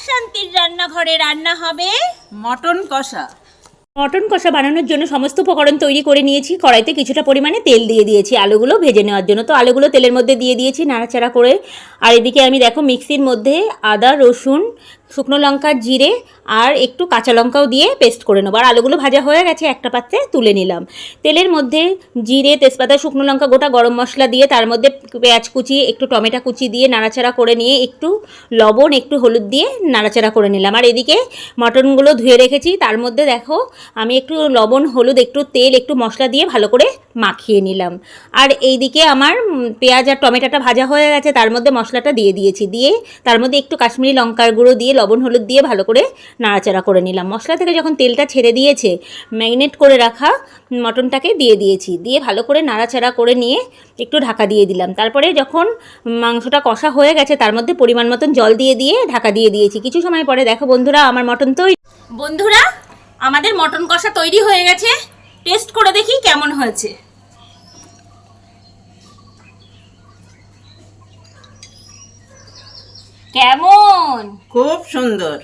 শান্তির রান্নাঘরে রান্না হবে মটন কষা। মটন কষা বানানোর জন্য সমস্ত উপকরণ তৈরি করে নিয়েছি। কড়াইতে কিছুটা পরিমাণে তেল দিয়ে দিয়েছি আলুগুলো ভেজে নেওয়ার জন্য। তো আলুগুলো তেলের মধ্যে দিয়ে দিয়েছি নাড়াচাড়া করে। আর এদিকে আমি দেখো মিক্সির মধ্যে আদা, রসুন, শুকনো লঙ্কার জিরে আর একটু কাঁচা লঙ্কাও দিয়ে পেস্ট করে নেবো। আর আলুগুলো ভাজা হয়ে গেছে, একটা পাত্রে তুলে নিলাম। তেলের মধ্যে জিরে, তেজপাতা, শুকনো লঙ্কা, গোটা গরম মশলা দিয়ে তার মধ্যে পেঁয়াজ কুচি, একটু টমেটো কুচি দিয়ে নাড়াচাড়া করে নিয়ে একটু লবণ, একটু হলুদ দিয়ে নাড়াচাড়া করে নিলাম। আর এদিকে মটনগুলো ধুয়ে রেখেছি, তার মধ্যে দেখো আমি একটু লবণ, হলুদ, একটু তেল, একটু মশলা দিয়ে ভালো করে মাখিয়ে নিলাম। আর এইদিকে আমার পেঁয়াজ আর টমেটোটা ভাজা হয়ে গেছে, তার মধ্যে মশলাটা দিয়ে দিয়েছি। দিয়ে তার মধ্যে একটু কাশ্মীরি লঙ্কার গুঁড়ো দিয়ে লবণ, হলুদ দিয়ে ভালো করে নাড়াচাড়া করে নিলাম। মশলা থেকে যখন তেলটা ছেড়ে দিয়েছে, ম্যারিনেট করে রাখা মটনটাকে দিয়ে দিয়েছি। দিয়ে ভালো করে নাড়াচাড়া করে নিয়ে একটু ঢাকা দিয়ে দিলাম। তারপরে যখন মাংসটা কষা হয়ে গেছে, তার মধ্যে পরিমাণ মতন জল দিয়ে ঢাকা দিয়ে দিয়েছি। কিছু সময় পরে দেখো বন্ধুরা, আমার মটন তৈরি। বন্ধুরা, আমাদের মটন কষা তৈরি হয়ে গেছে। টেস্ট করে দেখি কেমন হয়েছে। কেমন? খুব সুন্দর।